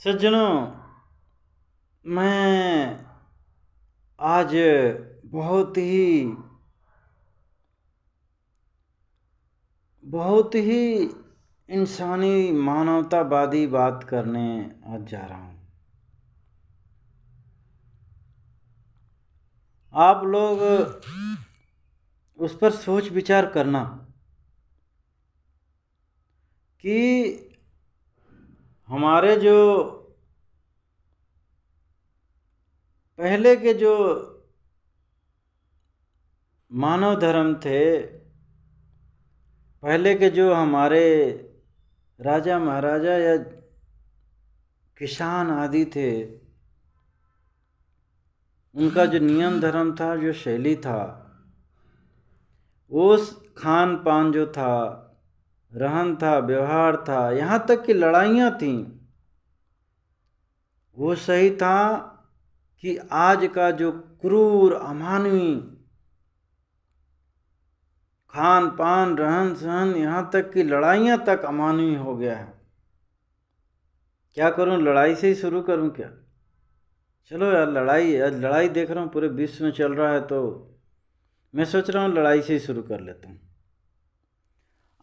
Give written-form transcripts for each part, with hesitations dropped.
सज्जनों, मैं आज बहुत ही इंसानी मानवतावादी बात करने आज जा रहा हूँ। आप लोग उस पर सोच विचार करना कि हमारे जो पहले के जो मानव धर्म थे, पहले के जो हमारे राजा महाराजा या किसान आदि थे, उनका जो नियम धर्म था, जो शैली था, उस खान पान जो था, रहन था, व्यवहार था, यहाँ तक कि लड़ाइयाँ थीं, वो सही था कि आज का जो क्रूर अमानवीय खान पान, रहन सहन, यहाँ तक कि लड़ाइयाँ तक अमानवीय हो गया है। क्या करूं, लड़ाई से ही शुरू करूं क्या? चलो यार, लड़ाई देख रहा हूँ पूरे विश्व में चल रहा है, तो मैं सोच रहा हूँ लड़ाई से ही शुरू कर लेता हूँ।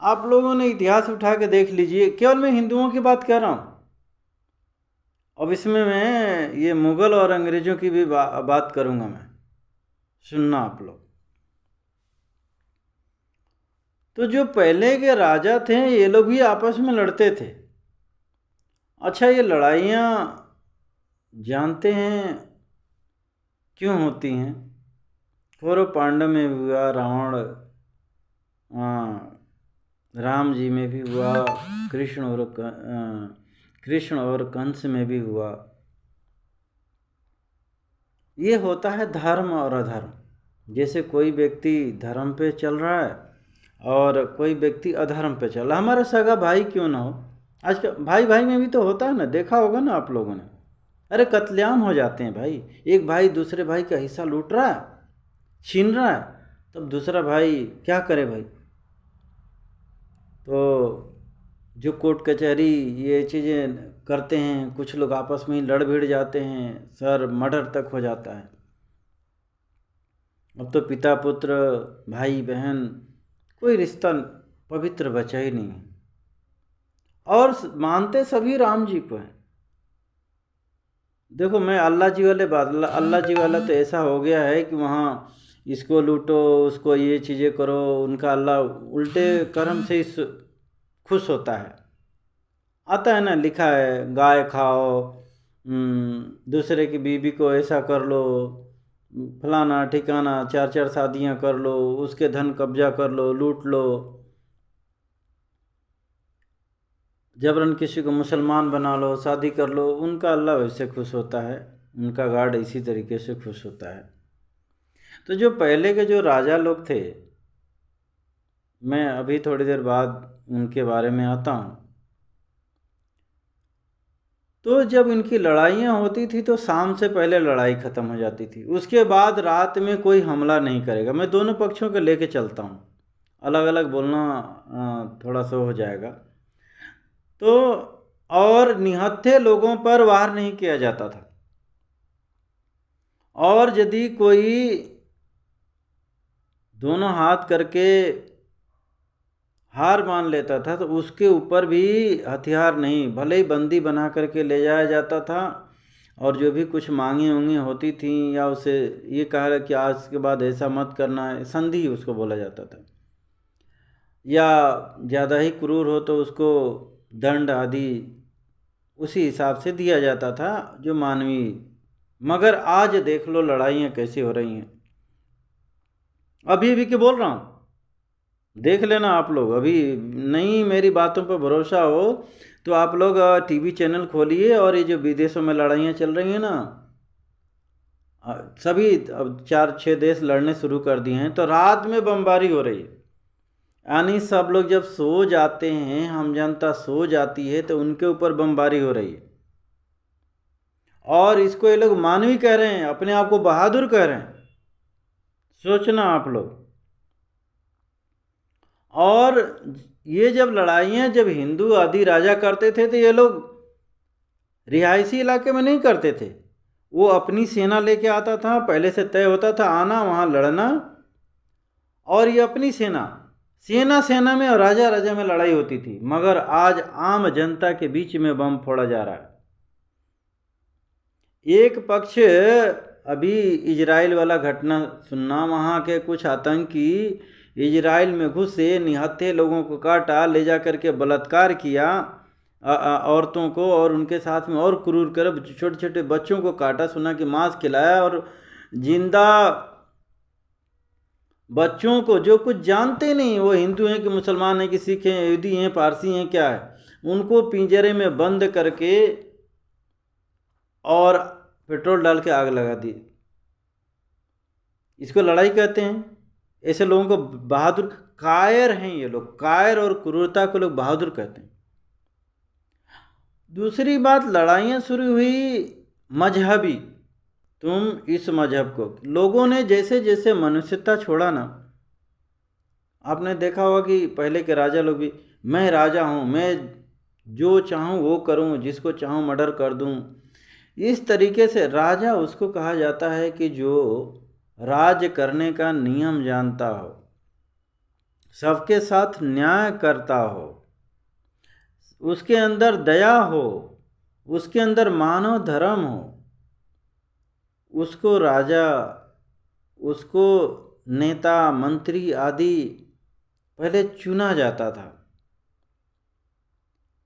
आप लोगों ने इतिहास उठा के देख लीजिए, केवल मैं हिंदुओं की बात कह रहा हूँ। अब इसमें मैं ये मुगल और अंग्रेजों की भी बात करूँगा मैं, सुनना आप लोग। तो जो पहले के राजा थे, ये लोग भी आपस में लड़ते थे। अच्छा, ये लड़ाइयाँ जानते हैं क्यों होती हैं? कौरव पांडव में भी हुआ, राम जी में भी हुआ, कृष्ण और कंस में भी हुआ। ये होता है धर्म और अधर्म। जैसे कोई व्यक्ति धर्म पे चल रहा है और कोई व्यक्ति अधर्म पे चल रहा है। हमारा सगा भाई क्यों ना हो, आज का भाई भाई में भी तो होता है ना, देखा होगा ना आप लोगों ने। अरे कत्लेआम हो जाते हैं भाई, एक भाई दूसरे भाई का हिस्सा लूट रहा है, छीन रहा है, तब दूसरा भाई क्या करे भाई? तो जो कोर्ट कचहरी ये चीज़ें करते हैं, कुछ लोग आपस में ही लड़ भिड़ जाते हैं, सर मर्डर तक हो जाता है। अब तो पिता पुत्र, भाई बहन, कोई रिश्ता पवित्र बचा ही नहीं है। और मानते सभी राम जी को है। देखो, मैं अल्लाह जी वाला तो ऐसा हो गया है कि वहाँ इसको लूटो, उसको ये चीज़ें करो, उनका अल्लाह उल्टे कर्म से ही खुश होता है। आता है ना, लिखा है, गाय खाओ, दूसरे की बीवी को ऐसा कर लो, फलाना ठिकाना, 4 4 शादियाँ कर लो, उसके धन कब्जा कर लो, लूट लो, जबरन किसी को मुसलमान बना लो, शादी कर लो। उनका अल्लाह वैसे खुश होता है, उनका गार्ड इसी तरीके से खुश होता है। तो जो पहले के जो राजा लोग थे, मैं अभी थोड़ी देर बाद उनके बारे में आता हूँ। तो जब इनकी लड़ाइयाँ होती थी तो शाम से पहले लड़ाई ख़त्म हो जाती थी। उसके बाद रात में कोई हमला नहीं करेगा। मैं दोनों पक्षों को लेके चलता हूँ, अलग अलग बोलना थोड़ा सा हो जाएगा। तो और निहत्थे लोगों पर वार नहीं किया जाता था, और यदि कोई दोनों हाथ करके हार मान लेता था तो उसके ऊपर भी हथियार नहीं, भले ही बंदी बना करके ले जाया जाता था, और जो भी कुछ मांगी उंगी होती थी, या उसे ये कहा कि आज के बाद ऐसा मत करना है, संधि उसको बोला जाता था, या ज़्यादा ही क्रूर हो तो उसको दंड आदि उसी हिसाब से दिया जाता था, जो मानवीय। मगर आज देख लो लड़ाइयाँ कैसी हो रही हैं। अभी भी के बोल रहा हूँ, देख लेना आप लोग। अभी नहीं मेरी बातों पर भरोसा हो तो आप लोग टीवी चैनल खोलिए, और ये जो विदेशों में लड़ाइयाँ चल रही हैं ना, सभी अब 4 6 देश लड़ने शुरू कर दिए हैं, तो रात में बमबारी हो रही है। यानी सब लोग जब सो जाते हैं, हम जनता सो जाती है, तो उनके ऊपर बमबारी हो रही है। और इसको ये लोग मानवी कह रहे हैं, अपने आप को बहादुर कह रहे हैं। सोचना आप लोग। और ये जब लड़ाइयाँ जब हिंदू आदि राजा करते थे, तो ये लोग रिहायशी इलाके में नहीं करते थे। वो अपनी सेना लेके आता था, पहले से तय होता था आना, वहाँ लड़ना, और ये अपनी सेना सेना में और राजा राजा में लड़ाई होती थी। मगर आज आम जनता के बीच में बम फोड़ा जा रहा है। एक पक्ष अभी इजराइल वाला घटना सुनना, वहाँ के कुछ आतंकी इजराइल में घुसे, निहत्थे लोगों को काटा, ले जा करके बलात्कार किया औरतों को, और उनके साथ में और क्रूर कर छोटे छोटे बच्चों को काटा, सुना कि मांस खिलाया, और जिंदा बच्चों को जो कुछ जानते नहीं, वो हिंदू हैं कि मुसलमान हैं कि सिख हैं, यहूदी हैं, पारसी हैं, क्या है, उनको पिंजरे में बंद करके और पेट्रोल डाल के आग लगा दी। इसको लड़ाई कहते हैं। ऐसे लोगों को बहादुर, कायर हैं ये लोग, कायर और क्रूरता को लोग बहादुर कहते हैं। दूसरी बात, लड़ाइयाँ शुरू हुई मजहबी। तुम इस मजहब को, लोगों ने जैसे जैसे मनुष्यता छोड़ा ना, आपने देखा होगा कि पहले के राजा लोग भी, मैं राजा हूँ, मैं जो चाहूँ वो करूँ, जिसको चाहूँ मर्डर कर दूँ। इस तरीके से राजा उसको कहा जाता है कि जो राज करने का नियम जानता हो, सबके साथ न्याय करता हो, उसके अंदर दया हो, उसके अंदर मानव धर्म हो, उसको राजा, उसको नेता, मंत्री आदि पहले चुना जाता था।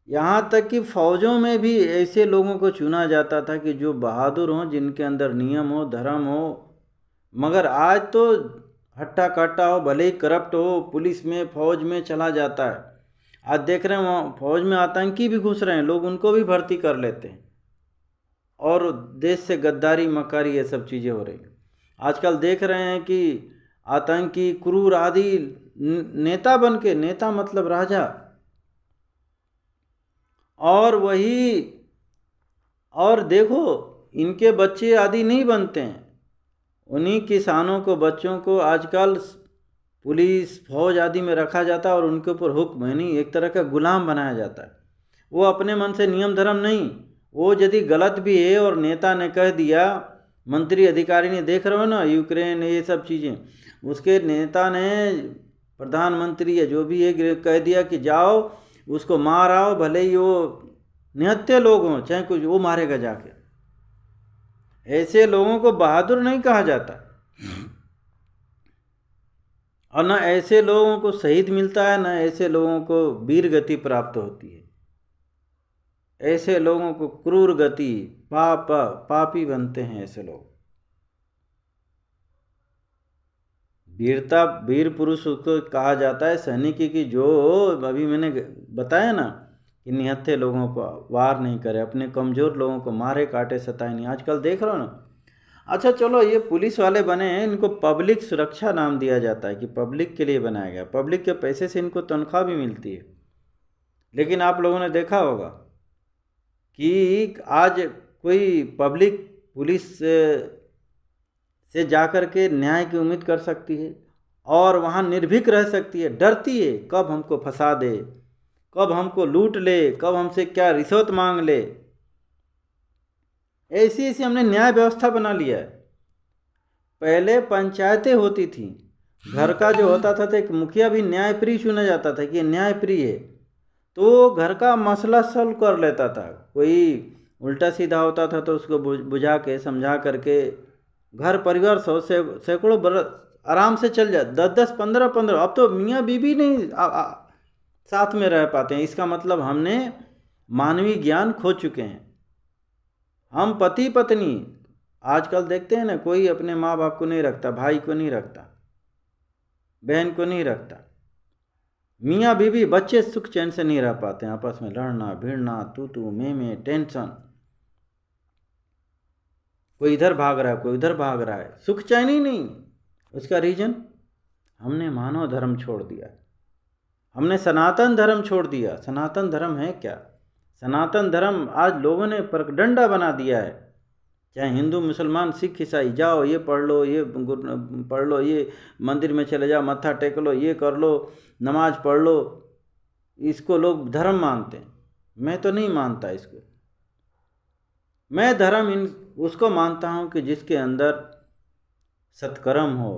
यहाँ तक कि फौजों में भी ऐसे लोगों को चुना जाता था कि जो बहादुर हों, जिनके अंदर नियम हो, धर्म हो। मगर आज तो हट्टा कट्टा हो, भले ही करप्ट हो, पुलिस में, फौज में चला जाता है। आज देख रहे हैं वहाँ फौज में आतंकी भी घुस रहे हैं, लोग उनको भी भर्ती कर लेते हैं, और देश से गद्दारी, मकारी, ये सब चीज़ें हो रही हैं। आजकल देख रहे हैं कि आतंकी, क्रूर आदि नेता बन के, नेता मतलब राजा, और वही, और देखो इनके बच्चे आदि नहीं बनते हैं, उन्हीं किसानों को, बच्चों को आजकल पुलिस, फौज आदि में रखा जाता है, और उनके ऊपर हुक्म है नहीं, एक तरह का गुलाम बनाया जाता है। वो अपने मन से नियम धर्म नहीं, वो यदि गलत भी है और नेता ने कह दिया, मंत्री अधिकारी ने, देख रहे हो ना यूक्रेन, ये सब चीज़ें, उसके नेता ने, प्रधानमंत्री या जो भी है, कह दिया कि जाओ उसको मार आओ, भले ही वो निहत्थे लोग हों, चाहे कुछ, वो मारेगा जाके। ऐसे लोगों को बहादुर नहीं कहा जाता, और न ऐसे लोगों को शहीद मिलता है, न ऐसे लोगों को वीर गति प्राप्त होती है। ऐसे लोगों को क्रूर गति, पापी बनते हैं ऐसे लोग। वीरता, वीर पुरुष उसको कहा जाता है, सैनिक की जो अभी मैंने बताया ना कि निहत्थे लोगों को वार नहीं करे, अपने कमज़ोर लोगों को मारे, काटे, सताए नहीं। आजकल देख रहे हो ना। अच्छा चलो, ये पुलिस वाले बने हैं, इनको पब्लिक सुरक्षा नाम दिया जाता है कि पब्लिक के लिए बनाया गया, पब्लिक के पैसे से इनको तनख्वाह भी मिलती है। लेकिन आप लोगों ने देखा होगा कि आज कोई पब्लिक पुलिस से जाकर के न्याय की उम्मीद कर सकती है, और वहाँ निर्भीक रह सकती है, डरती है कब हमको फंसा दे, कब हमको लूट ले, कब हमसे क्या रिश्वत मांग ले। ऐसी ऐसी हमने न्याय व्यवस्था बना लिया है। पहले पंचायतें होती थी, घर का जो होता था तो एक मुखिया भी न्यायप्रिय चुना जाता था कि ये न्यायप्रिय है, तो घर का मसला सॉल्व कर लेता था। कोई उल्टा सीधा होता था तो उसको बुझा के, समझा करके घर परिवार सैकड़ों बरस आराम से चल जाए, 10-10, 15-15। अब तो मियाँ बीबी नहीं साथ में रह पाते हैं। इसका मतलब हमने मानवीय ज्ञान खो चुके हैं। हम पति पत्नी आजकल देखते हैं ना, कोई अपने माँ बाप को नहीं रखता, भाई को नहीं रखता, बहन को नहीं रखता। मियाँ बीबी, बच्चे सुख चैन से नहीं रह पाते हैं, आपस में लड़ना भिड़ना, तू मैं, टेंशन, कोई इधर भाग रहा है, कोई उधर भाग रहा है, सुख चैन ही नहीं। उसका रीजन, हमने मानव धर्म छोड़ दिया, हमने सनातन धर्म छोड़ दिया। सनातन धर्म है क्या? सनातन धर्म आज लोगों ने परडंडा बना दिया है। चाहे हिंदू, मुसलमान, सिख, ईसाई, जाओ ये पढ़ लो, ये पढ़ लो, ये मंदिर में चले जाओ, मत्था टेक लो, ये कर लो, नमाज पढ़ लो। इसको लोग धर्म मानते हैं, मैं तो नहीं मानता इसको। मैं धर्म उसको मानता हूँ कि जिसके अंदर सत्कर्म हो,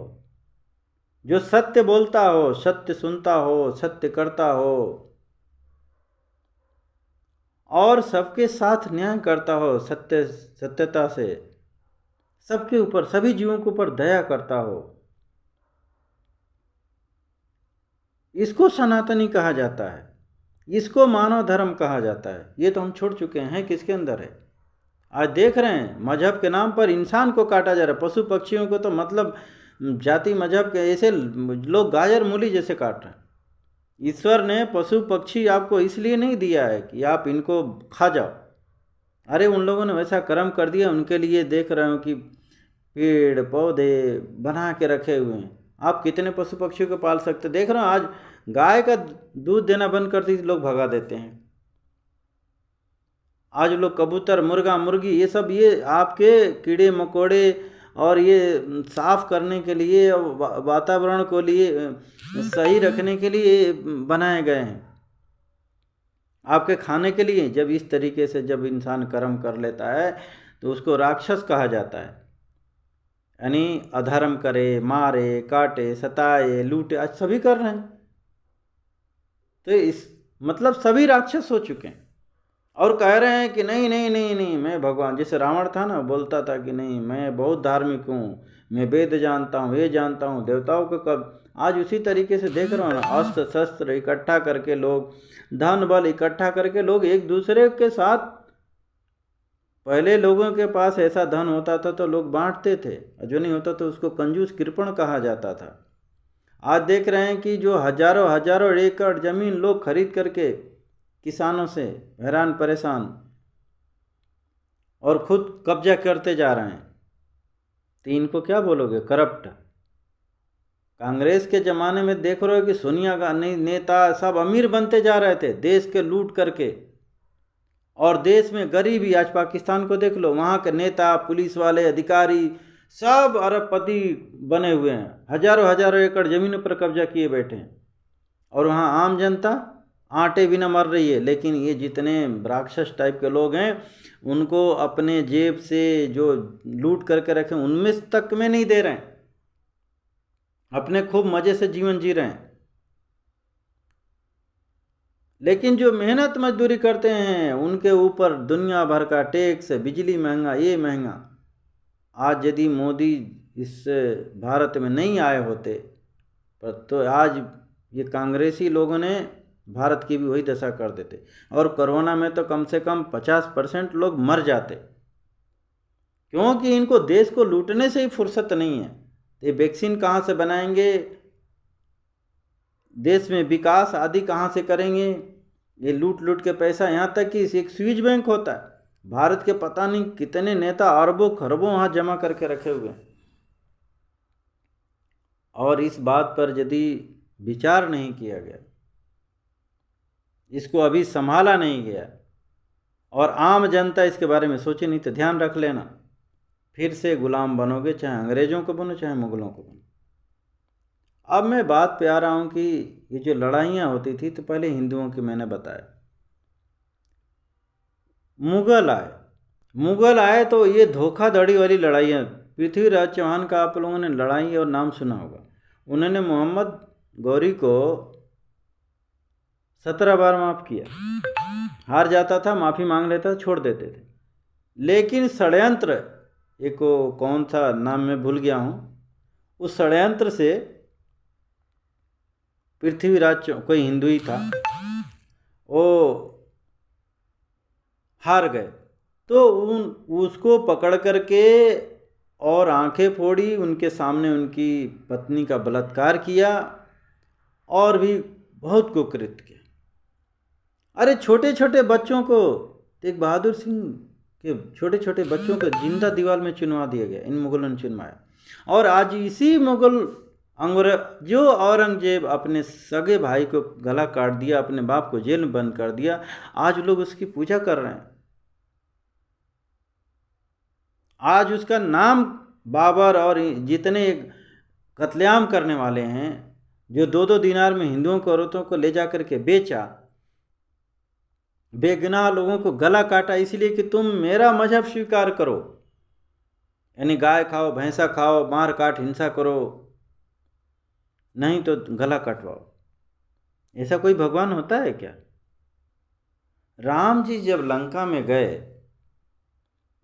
जो सत्य बोलता हो, सत्य सुनता हो, सत्य करता हो और सबके साथ न्याय करता हो, सत्यता से सबके ऊपर, सभी जीवों के ऊपर दया करता हो, इसको सनातनी कहा जाता है, इसको मानव धर्म कहा जाता है। ये तो हम छोड़ चुके हैं, किसके अंदर है? आज देख रहे हैं मजहब के नाम पर इंसान को काटा जा रहा है, पशु पक्षियों को तो मतलब जाति मजहब के ऐसे लोग गाजर मूली जैसे काट रहे हैं। ईश्वर ने पशु पक्षी आपको इसलिए नहीं दिया है कि आप इनको खा जाओ। अरे उन लोगों ने वैसा कर्म कर दिया, उनके लिए देख रहे हो कि पेड़ पौधे बना के रखे हुए हैं। आप कितने पशु पक्षियों को पाल सकते? देख रहे हो आज गाय का दूध देना बंद कर दी, लोग भगा देते हैं। आज लोग कबूतर, मुर्गा, मुर्गी, ये सब ये आपके कीड़े मकोड़े और ये साफ करने के लिए, वातावरण को लिए सही रखने के लिए बनाए गए हैं, आपके खाने के लिए। जब इस तरीके से जब इंसान कर्म कर लेता है तो उसको राक्षस कहा जाता है, यानी अधर्म करे, मारे, काटे, सताए, लूटे, आज सभी कर रहे हैं। तो इस मतलब सभी राक्षस हो चुके हैं और कह रहे हैं कि नहीं नहीं नहीं नहीं मैं भगवान। जैसे रावण था ना, बोलता था कि नहीं मैं बहुत धार्मिक हूँ, मैं वेद जानता हूँ, ये जानता हूँ, देवताओं को कब। आज उसी तरीके से देख रहा हूँ ना, अस्त्र शस्त्र इकट्ठा करके लोग, धन बल इकट्ठा करके लोग एक दूसरे के साथ, पहले लोगों के पास ऐसा धन होता था तो लोग बांटते थे, जो नहीं होता तो उसको कंजूस कृपण कहा जाता था। आज देख रहे हैं कि जो हजारों हजारों एकड़ जमीन लोग खरीद करके किसानों से हैरान परेशान और खुद कब्जा करते जा रहे हैं, तो इनको क्या बोलोगे? करप्ट। कांग्रेस के ज़माने में देख रहे हो कि सोनिया गांधी नेता सब अमीर बनते जा रहे थे देश के लूट करके, और देश में गरीबी। आज पाकिस्तान को देख लो, वहाँ के नेता, पुलिस वाले, अधिकारी सब अरबपति बने हुए हैं, हजारों हजारों एकड़ ज़मीनों पर कब्जा किए बैठे हैं, और वहाँ आम जनता आटे बिना मर रही है। लेकिन ये जितने राक्षस टाइप के लोग हैं उनको अपने जेब से जो लूट करके रखे उनमें तक में नहीं दे रहे हैं, अपने खूब मज़े से जीवन जी रहे हैं। लेकिन जो मेहनत मजदूरी करते हैं उनके ऊपर दुनिया भर का टैक्स, बिजली महंगा, ये महंगा। आज यदि मोदी इस भारत में नहीं आए होते तो आज ये कांग्रेसी लोगों ने भारत की भी वही दशा कर देते, और कोरोना में तो कम से कम 50% लोग मर जाते, क्योंकि इनको देश को लूटने से ही फुर्सत नहीं है। ये वैक्सीन कहाँ से बनाएंगे, देश में विकास आदि कहाँ से करेंगे? ये लूट लूट के पैसा, यहाँ तक कि एक स्विच बैंक होता है, भारत के पता नहीं कितने नेता अरबों खरबों वहाँ जमा करके रखे हुए हैं। और इस बात पर यदि विचार नहीं किया गया, इसको अभी संभाला नहीं गया और आम जनता इसके बारे में सोचे नहीं, तो ध्यान रख लेना फिर से गुलाम बनोगे, चाहे अंग्रेज़ों को बनो चाहे मुग़लों को बनो। अब मैं बात पे आ रहा हूँ कि ये जो लड़ाइयाँ होती थी, तो पहले हिंदुओं की मैंने बताया, मुग़ल आए तो ये धोखाधड़ी वाली लड़ाइयाँ। पृथ्वीराज चौहान का आप लोगों ने लड़ाई और नाम सुना होगा। उन्होंने मोहम्मद गौरी को 17 बार माफ़ किया, हार जाता था माफ़ी मांग लेता, छोड़ देते थे। लेकिन षड्यंत्र, एक कौन था नाम मैं भूल गया हूँ, उस षड्यंत्र से पृथ्वीराज कोई हिंदू ही था, वो हार गए। तो उसको पकड़ करके और आंखें फोड़ी, उनके सामने उनकी पत्नी का बलात्कार किया और भी बहुत कुकृत्य किया। अरे छोटे छोटे बच्चों को, तेग बहादुर सिंह के छोटे छोटे बच्चों को जिंदा दीवार में चुनवा दिया गया, इन मुगलों ने चुनवाया। और आज इसी मुगल जो औरंगजेब अपने सगे भाई को गला काट दिया, अपने बाप को जेल में बंद कर दिया, आज लोग उसकी पूजा कर रहे हैं। आज उसका नाम बाबर और जितने कत्लेआम करने वाले हैं, जो 2-2 दिनार में हिंदुओं को, औरतों को ले जा करके बेचा, बेगुनाह लोगों को गला काटा इसलिए कि तुम मेरा मजहब स्वीकार करो, यानी गाय खाओ, भैंसा खाओ, मार काट हिंसा करो, नहीं तो गला कटवाओ। ऐसा कोई भगवान होता है क्या? राम जी जब लंका में गए,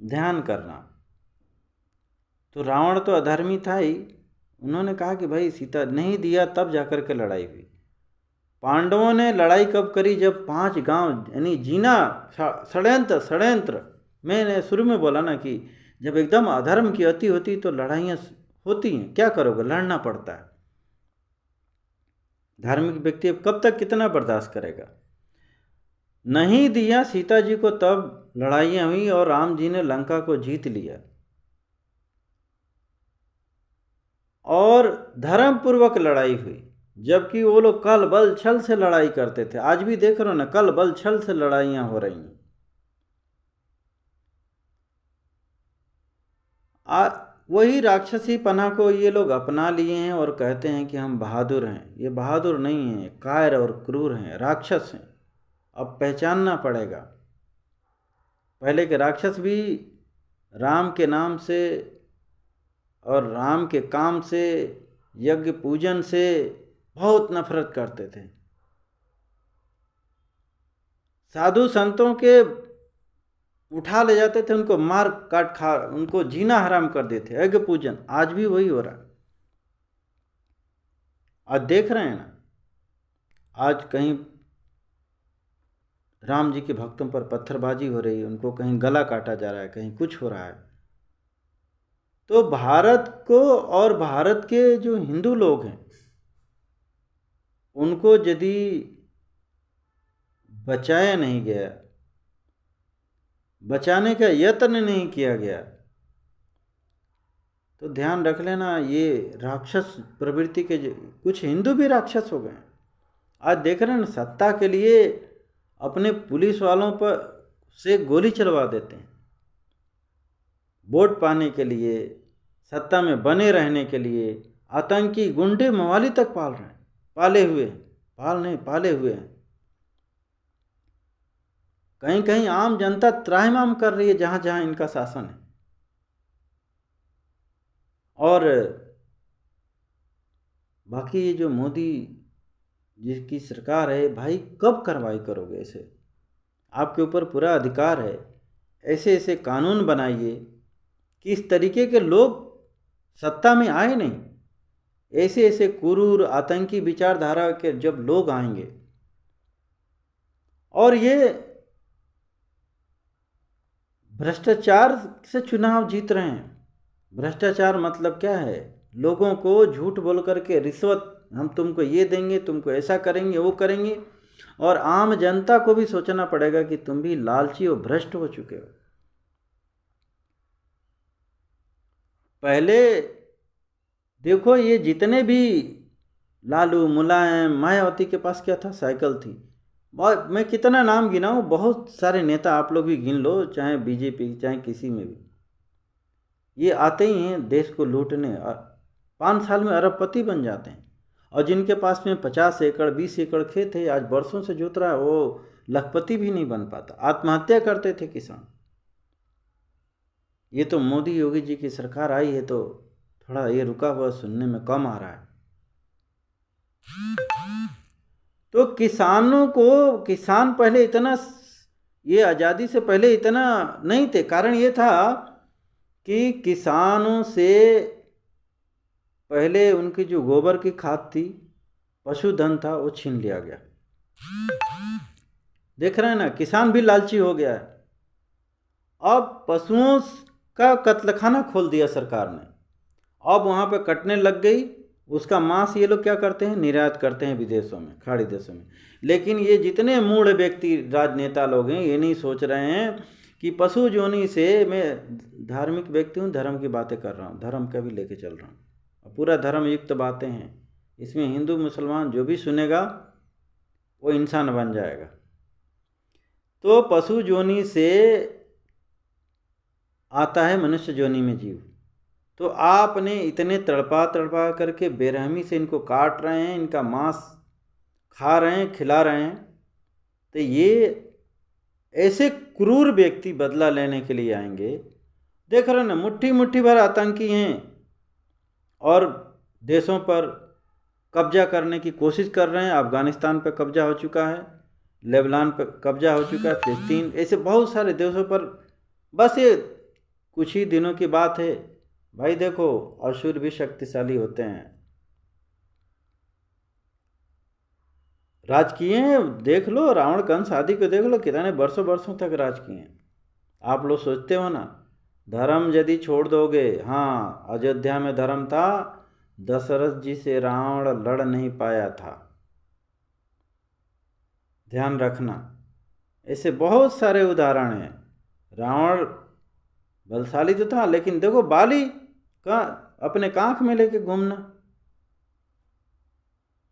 ध्यान करना, तो रावण तो अधर्मी था ही। उन्होंने कहा कि भाई सीता नहीं दिया, तब जाकर के लड़ाई हुई। पांडवों ने लड़ाई कब करी? जब 5 गांव, यानी जीना षड्यंत्र मैंने शुरू में बोला ना कि जब एकदम अधर्म की अति होती तो लड़ाइयाँ होती हैं। क्या करोगे? लड़ना पड़ता है। धार्मिक व्यक्ति अब कब तक कितना बर्दाश्त करेगा? नहीं दिया सीता जी को, तब लड़ाइयाँ हुई और राम जी ने लंका को जीत लिया। और धर्म पूर्वक लड़ाई हुई, जबकि वो लोग कल बल छल से लड़ाई करते थे। आज भी देख रहे हो ना, कल बल छल से लड़ाइयाँ हो रही हैं। वही राक्षसी पना को ये लोग अपना लिए हैं और कहते हैं कि हम बहादुर हैं। ये बहादुर नहीं हैं, कायर और क्रूर हैं, राक्षस हैं। अब पहचानना पड़ेगा। पहले के राक्षस भी राम के नाम से और राम के काम से, यज्ञ पूजन से बहुत नफरत करते थे। साधु संतों के उठा ले जाते थे, उनको मार काट खा, उनको जीना हराम कर देते। यज्ञ पूजन आज भी वही हो रहा है। आज देख रहे हैं ना, आज कहीं राम जी के भक्तों पर पत्थरबाजी हो रही है, उनको कहीं गला काटा जा रहा है, कहीं कुछ हो रहा है। तो भारत को और भारत के जो हिंदू लोग हैं उनको यदि बचाया नहीं गया, बचाने का यत्न नहीं किया गया, तो ध्यान रख लेना ये राक्षस प्रवृत्ति के कुछ हिंदू भी राक्षस हो गए। आज देख रहे हैं ना, सत्ता के लिए अपने पुलिस वालों पर से गोली चलवा देते हैं। वोट पाने के लिए, सत्ता में बने रहने के लिए आतंकी गुंडे मवाली तक पाल रहे हैं, पाले हुए हैं। कहीं कहीं आम जनता त्राहिमाम कर रही है जहां जहां इनका शासन है। और बाकी ये जो मोदी जिसकी सरकार है, भाई कब कार्रवाई करोगे? ऐसे आपके ऊपर पूरा अधिकार है, ऐसे ऐसे कानून बनाइए कि इस तरीके के लोग सत्ता में आए नहीं। ऐसे ऐसे क्रूर आतंकी विचारधारा के जब लोग आएंगे, और ये भ्रष्टाचार से चुनाव जीत रहे हैं। भ्रष्टाचार मतलब क्या है? लोगों को झूठ बोल करके रिश्वत, हम तुमको ये देंगे, तुमको ऐसा करेंगे, वो करेंगे। और आम जनता को भी सोचना पड़ेगा कि तुम भी लालची और भ्रष्ट हो चुके हो। पहले देखो, ये जितने भी लालू, मुलायम, मायावती के पास क्या था? साइकिल थी। मैं कितना नाम गिनाऊं, बहुत सारे नेता आप लोग भी गिन लो, चाहे बीजेपी चाहे किसी में भी, ये आते ही हैं देश को लूटने। 5 साल में अरबपति बन जाते हैं। और जिनके पास में 50 एकड़ 20 एकड़ खेत है, आज बरसों से जोत रहा है, वो लखपति भी नहीं बन पाता। आत्महत्या करते थे किसान। ये तो मोदी योगी जी की सरकार आई है तो थोड़ा ये रुका हुआ सुनने में कम आ रहा है। तो किसानों को, किसान पहले इतना, ये आज़ादी से पहले इतना नहीं थे। कारण ये था कि किसानों से पहले उनकी जो गोबर की खाद थी, पशुधन था, वो छीन लिया गया। देख रहे हैं ना, किसान भी लालची हो गया है। अब पशुओं का कत्लखाना खोल दिया सरकार ने। अब वहाँ पे कटने लग गई। उसका मांस ये लोग क्या करते हैं? निर्यात करते हैं विदेशों में, खाड़ी देशों में। लेकिन ये जितने मूढ़ व्यक्ति राजनेता लोग हैं, ये नहीं सोच रहे हैं कि पशु जोनी से, मैं धार्मिक व्यक्ति हूँ, धर्म की बातें कर रहा हूँ, धर्म का भी लेके चल रहा हूँ, पूरा धर्म युक्त बातें हैं इसमें। हिंदू मुसलमान जो भी सुनेगा वो इंसान बन जाएगा। तो पशु जोनी से आता है मनुष्य जोनी में जीव। तो आपने इतने तड़पा करके बेरहमी से इनको काट रहे हैं, इनका मांस खा रहे हैं, खिला रहे हैं। तो ये ऐसे क्रूर व्यक्ति बदला लेने के लिए आएंगे। देख रहे ना, मुट्ठी मुट्ठी भर आतंकी हैं और देशों पर कब्जा करने की कोशिश कर रहे हैं। अफगानिस्तान पर कब्जा हो चुका है, लेबनान पर कब्जा हो चुका है, फिलिस्तीन, ऐसे बहुत सारे देशों पर। बस ये कुछ ही दिनों की बात है भाई। देखो, असुर भी शक्तिशाली होते हैं, राज किए हैं। देख लो रावण कंस आदि को, देख लो कितने वर्षों वर्षों तक राज किए हैं। आप लोग सोचते हो ना, धर्म यदि छोड़ दोगे, हाँ अयोध्या में धर्म था, दशरथ जी से रावण लड़ नहीं पाया था, ध्यान रखना। ऐसे बहुत सारे उदाहरण हैं। रावण बलशाली तो था, लेकिन देखो बाली का अपने कांख में लेके घूमना,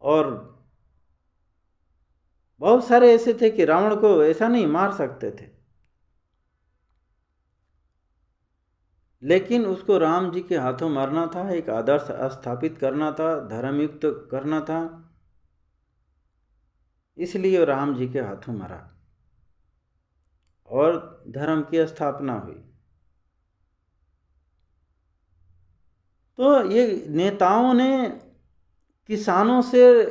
और बहुत सारे ऐसे थे कि रावण को ऐसा नहीं मार सकते थे, लेकिन उसको राम जी के हाथों मारना था, एक आदर्श स्थापित करना था, धर्मयुक्त करना था, इसलिए राम जी के हाथों मरा और धर्म की स्थापना हुई। तो ये नेताओं ने किसानों से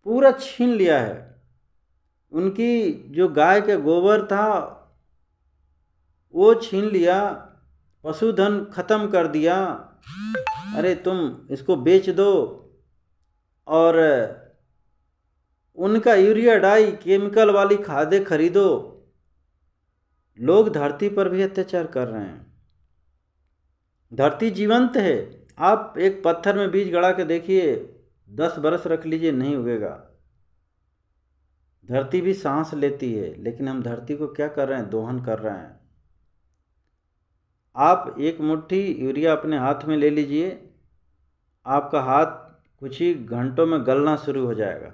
पूरा छीन लिया है। उनकी जो गाय के गोबर था वो छीन लिया, पशुधन खत्म कर दिया। अरे तुम इसको बेच दो, और उनका यूरिया डाई केमिकल वाली खादें खरीदो। लोग धरती पर भी अत्याचार कर रहे हैं। धरती जीवंत है, आप एक पत्थर में बीज गड़ा के देखिए, 10 बरस रख लीजिए, नहीं उगेगा। धरती भी सांस लेती है, लेकिन हम धरती को क्या कर रहे हैं, दोहन कर रहे हैं। आप एक मुट्ठी यूरिया अपने हाथ में ले लीजिए, आपका हाथ कुछ ही घंटों में गलना शुरू हो जाएगा।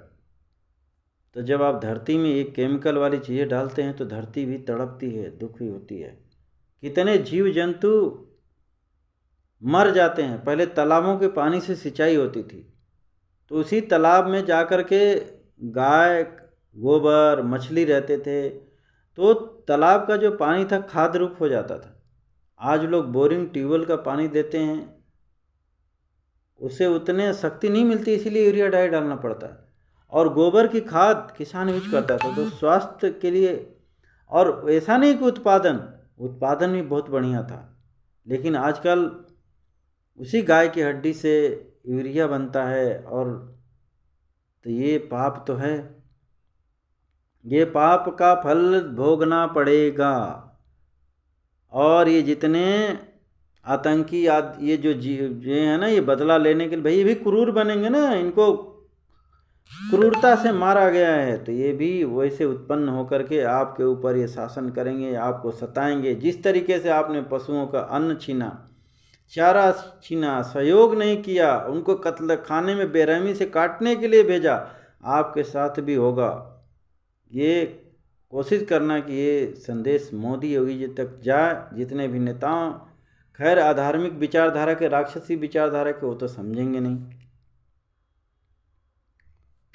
तो जब आप धरती में एक केमिकल वाली चीज़ें डालते हैं तो धरती भी तड़पती है, दुखी होती है। कितने जीव जंतु मर जाते हैं। पहले तालाबों के पानी से सिंचाई होती थी, तो उसी तालाब में जा कर के गाय गोबर मछली रहते थे, तो तालाब का जो पानी था खाद रूप हो जाता था। आज लोग बोरिंग ट्यूबवेल का पानी देते हैं, उससे उतने शक्ति नहीं मिलती, इसीलिए यूरिया डाई डालना पड़ता है। और गोबर की खाद किसान यूज करता था, तो स्वास्थ्य के लिए। और ऐसा नहीं कि उत्पादन भी बहुत बढ़िया था, लेकिन आजकल उसी गाय की हड्डी से यूरिया बनता है। और तो ये पाप तो है, ये पाप का फल भोगना पड़ेगा। और ये जितने आतंकी ये जो ये है ना, ये बदला लेने के लिए, भाई ये भी क्रूर बनेंगे ना, इनको क्रूरता से मारा गया है, तो ये भी वैसे उत्पन्न होकर के आपके ऊपर ये शासन करेंगे, आपको सताएंगे। जिस तरीके से आपने पशुओं का अन्न छीना, चारा छीना, सहयोग नहीं किया, उनको कत्ल खाने में बेरहमी से काटने के लिए भेजा, आपके साथ भी होगा। ये कोशिश करना कि ये संदेश मोदी योगी जी तक जाए, जितने भी नेताओं, खैर अधार्मिक विचारधारा के, राक्षसी विचारधारा के, वो तो समझेंगे नहीं।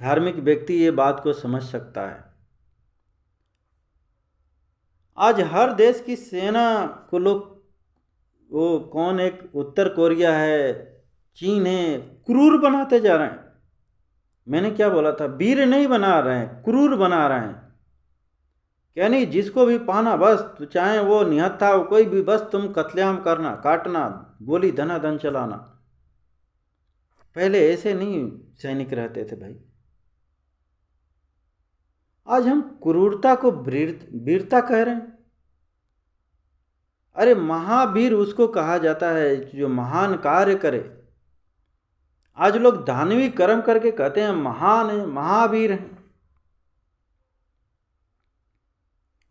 धार्मिक व्यक्ति ये बात को समझ सकता है। आज हर देश की सेना को लोग, वो कौन, एक उत्तर कोरिया है, चीन है, क्रूर बनाते जा रहे हैं। मैंने क्या बोला था, वीर नहीं बना रहे हैं, क्रूर बना रहे हैं। क्या नहीं, जिसको भी पाना बस, तो चाहे वो निहत्था हो कोई भी, बस तुम कत्लेआम करना, काटना, गोली धनाधन चलाना। पहले ऐसे नहीं सैनिक रहते थे भाई। आज हम क्रूरता को वीरता कह रहे हैं। अरे महावीर उसको कहा जाता है जो महान कार्य करे। आज लोग दानवी कर्म करके कहते हैं महान है, महावीर हैं।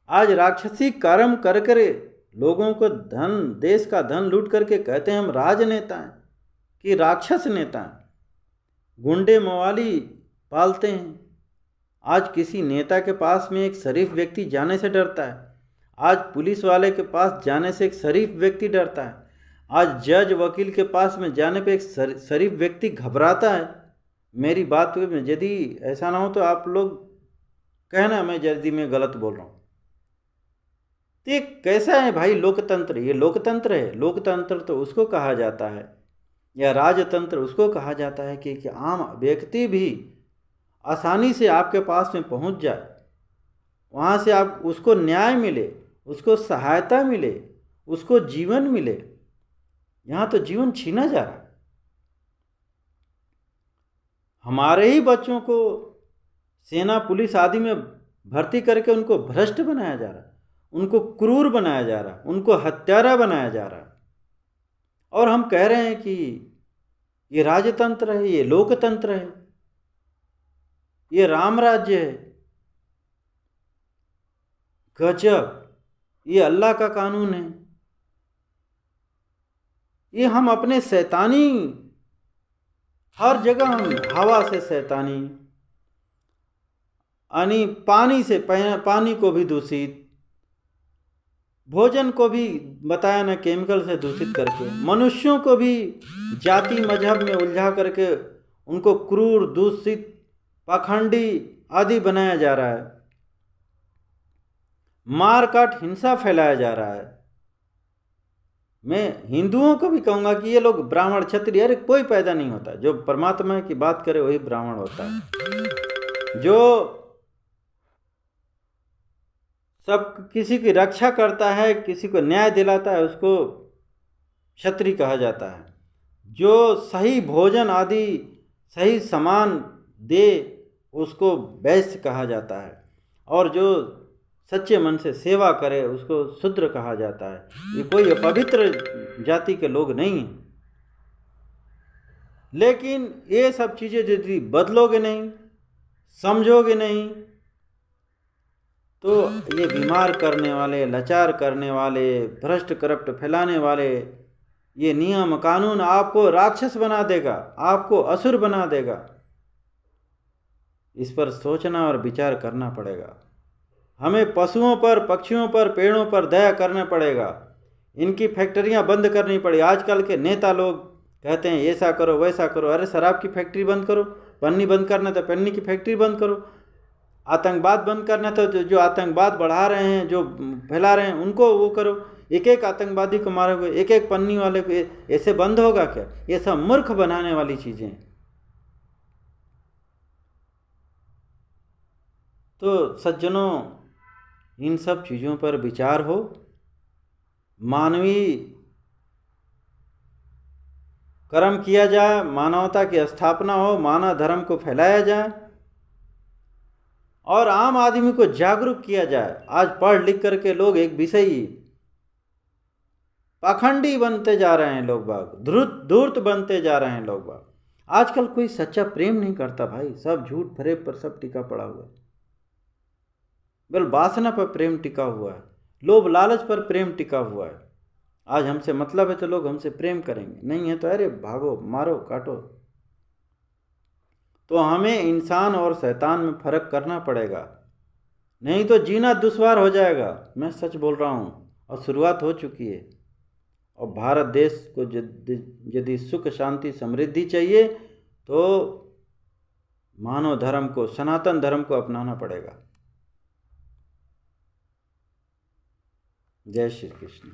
आज राक्षसी कर्म कर करे लोगों को धन, देश का धन लूट करके कहते हैं हम राजनेता हैं कि राक्षस नेता हैं। गुंडे मवाली पालते हैं। आज किसी नेता के पास में एक शरीफ व्यक्ति जाने से डरता है। आज पुलिस वाले के पास जाने से एक शरीफ व्यक्ति डरता है। आज जज वकील के पास में जाने पे एक शरीफ व्यक्ति घबराता है। मेरी बात में यदि ऐसा ना हो तो आप लोग कहना मैं यदि मैं गलत बोल रहा हूँ। तो ये कैसा है भाई लोकतंत्र? ये लोकतंत्र है? लोकतंत्र तो उसको कहा जाता है, या राजतंत्र उसको कहा जाता है कि आम व्यक्ति भी आसानी से आपके पास में पहुंच जाए, वहाँ से आप उसको न्याय मिले, उसको सहायता मिले, उसको जीवन मिले। यहाँ तो जीवन छीना जा रहा है। हमारे ही बच्चों को सेना पुलिस आदि में भर्ती करके उनको भ्रष्ट बनाया जा रहा है, उनको क्रूर बनाया जा रहा है, उनको हत्यारा बनाया जा रहा है। और हम कह रहे हैं कि ये राजतंत्र है, ये लोकतंत्र है, ये राम राज्य है। गजब! ये अल्लाह का कानून है। ये हम अपने शैतानी, हर जगह हम हवा से शैतानी, यानी पानी से, पानी को भी दूषित, भोजन को भी बताया ना केमिकल से दूषित करके, मनुष्यों को भी जाति मजहब में उलझा करके उनको क्रूर, दूषित, पाखंडी आदि बनाया जा रहा है। मार काट, हिंसा फैलाया जा रहा है। मैं हिंदुओं को भी कहूँगा कि ये लोग ब्राह्मण क्षत्रिय, अरे कोई पैदा नहीं होता। जो परमात्मा की बात करे वही ब्राह्मण होता है। जो सब किसी की रक्षा करता है, किसी को न्याय दिलाता है, उसको क्षत्रिय कहा जाता है। जो सही भोजन आदि, सही सामान दे, उसको वैश्य कहा जाता है। और जो सच्चे मन से सेवा करे उसको शूद्र कहा जाता है। ये कोई अपवित्र जाति के लोग नहीं हैं। लेकिन ये सब चीज़ें यदि बदलोगे नहीं, समझोगे नहीं, तो ये बीमार करने वाले, लाचार करने वाले, भ्रष्ट करप्ट फैलाने वाले ये नियम कानून आपको राक्षस बना देगा, आपको असुर बना देगा। इस पर सोचना और विचार करना पड़ेगा। हमें पशुओं पर, पक्षियों पर, पेड़ों पर दया करना पड़ेगा। इनकी फैक्ट्रियां बंद करनी पड़ेगी। आजकल के नेता लोग कहते हैं ऐसा करो वैसा करो। अरे शराब की फैक्ट्री बंद करो, पन्नी बंद करना तो पन्नी की फैक्ट्री बंद करो, आतंकवाद बंद करना तो जो आतंकवाद बढ़ा रहे हैं, जो फैला रहे हैं, उनको वो करो। एक एक आतंकवादी को मारोगे, एक एक पन्नी वाले को, ऐसे बंद होगा क्या? ये सब मूर्ख बनाने वाली चीज़ें। तो सज्जनों, इन सब चीज़ों पर विचार हो, मानवीय कर्म किया जाए, मानवता की स्थापना हो, मानव धर्म को फैलाया जाए और आम आदमी को जागरूक किया जाए। आज पढ़ लिख करके लोग एक विषयी पाखंडी बनते जा रहे हैं, लोग बाग धूर्त बनते जा रहे हैं लोग बाग। आजकल कोई सच्चा प्रेम नहीं करता भाई, सब झूठ फरेब पर सब टिका पड़ा हुआ है। बल वासना पर प्रेम टिका हुआ है, लोभ लालच पर प्रेम टिका हुआ है। आज हमसे मतलब है तो लोग हमसे प्रेम करेंगे, नहीं है तो अरे भागो, मारो, काटो। तो हमें इंसान और शैतान में फर्क करना पड़ेगा, नहीं तो जीना दुश्वार हो जाएगा। मैं सच बोल रहा हूँ, और शुरुआत हो चुकी है। और भारत देश को यदि सुख, शांति, समृद्धि चाहिए तो मानव धर्म को, सनातन धर्म को अपनाना पड़ेगा। जय श्री कृष्ण।